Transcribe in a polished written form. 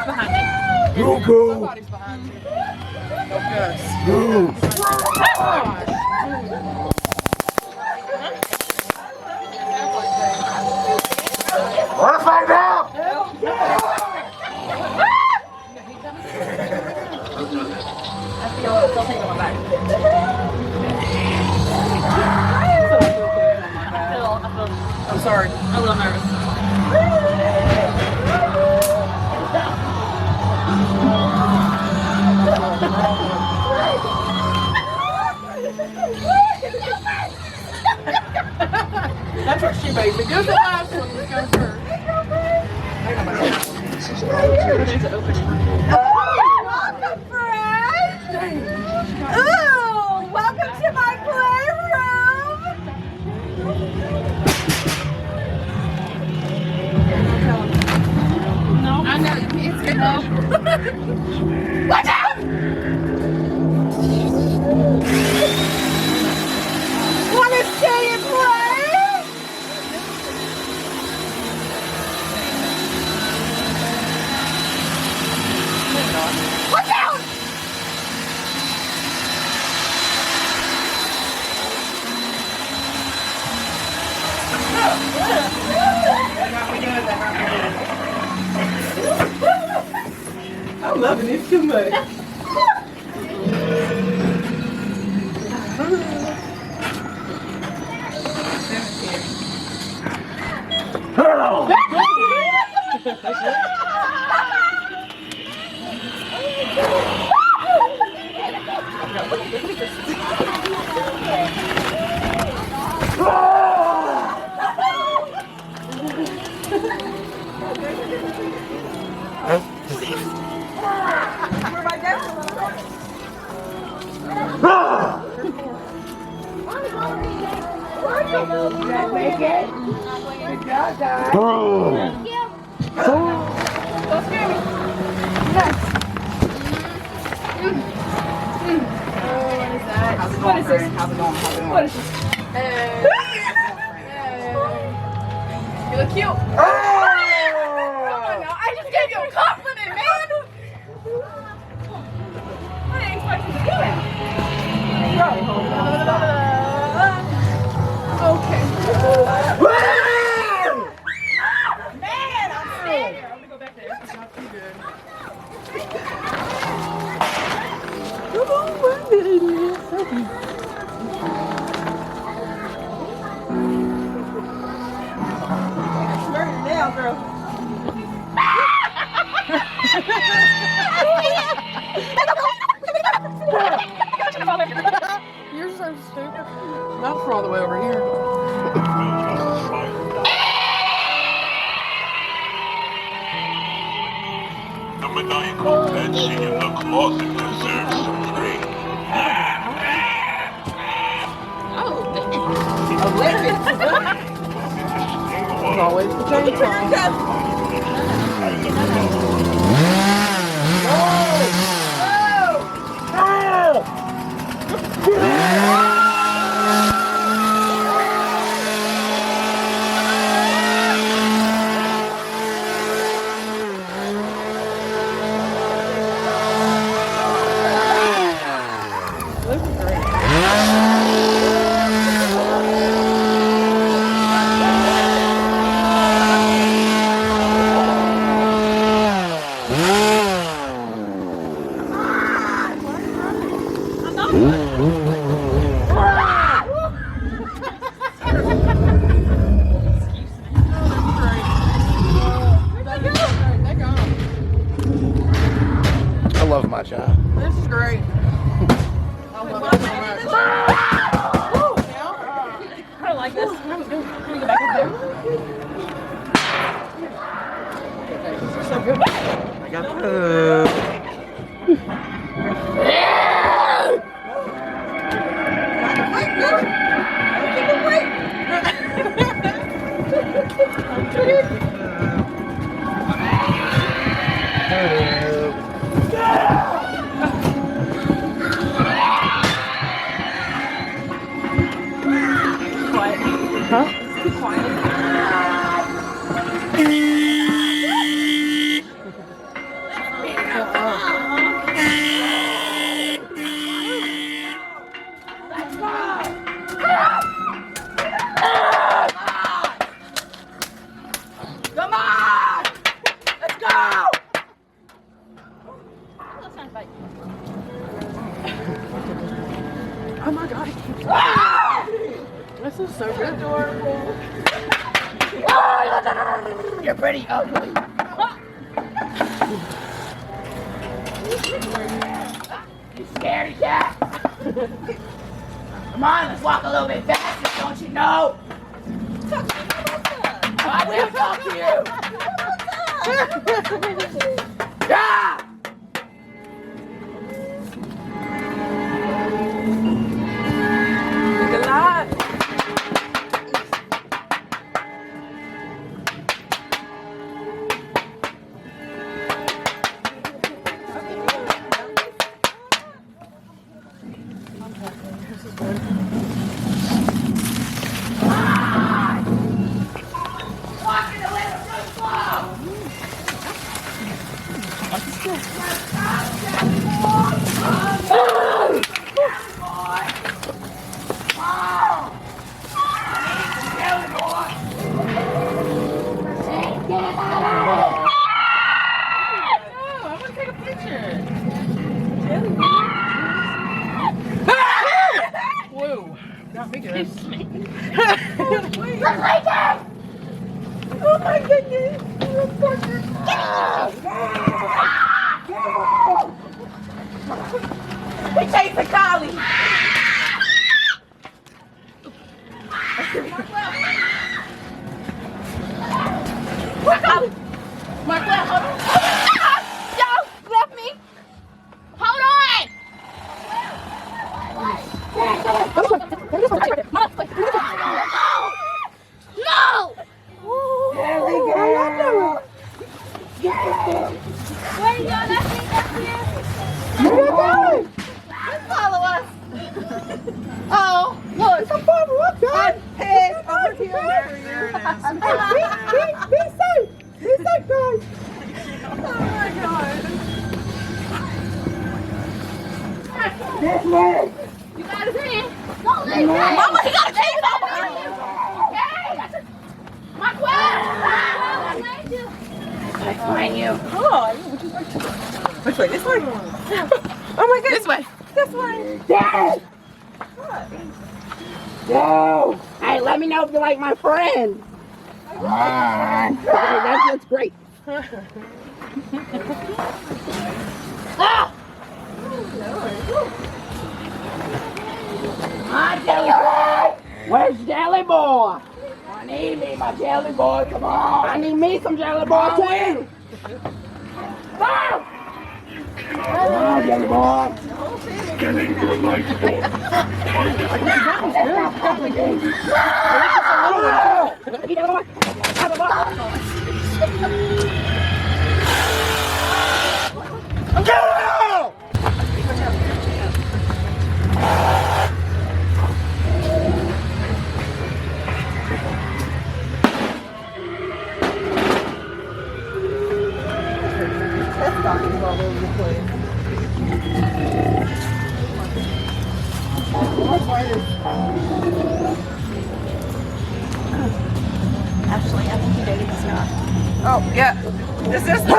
behind me. Somebody's behind you. Yes. Wanna find out? I'm sorry. I'm a little nervous. That's what she made me. Do the last one. Let's go first. Welcome, friends! Ooh, welcome to my playroom! No. I know. It's good. No. Watch out! Wanna stay and play? Watch out! I'm loving it too much. Where am I going? Make it. Good job, guys. Thank you. Go scare me. Yes. What is that? What is this? How's it going? What is this? Hey. You look cute. Come on now. I just gave you a compliment, man. I didn't expect you to do that. Okay. Man, I'm scared. I'm gonna go back there. It's not too good. Murder now, girl. You're so stupid. Not for all the way over here. The maniacal Betsy in the closet deserves some praise. There's always the change time. I love my job. This is great. I love it so much. I don't like this. Can we go back up there? So good. I got the. you're pretty ugly. You scaredy cat. Come on, let's walk a little bit faster, don't you know? I will talk to you. Yeah! Good luck. Walking a little too slow. I want to take a picture. Whoa. Got me good. Oh my goodness. We chased a collie. Marquette, hold on. Y'all left me. Hold on. No. There we go. Where y'all left me up here? Just follow us. Oh, look. Hey, over here. Be safe. Be safe, guys. Oh my God. This way. You got his hand. Don't let him. Mama, he got a chainsaw behind him. Hey, Marquette. I find you. Oh, which way? This way? Oh my goodness. This way. This way. Dad. No. Hey, let me know if you like my friend. That's great. Ah! My jelly boy. Where's jelly boy? I need me my jelly boy. Come on. I need me some jelly boy too. Come on, jelly boy. Scanning your light Actually, I think he dated this guy. Oh, yeah. Is this the...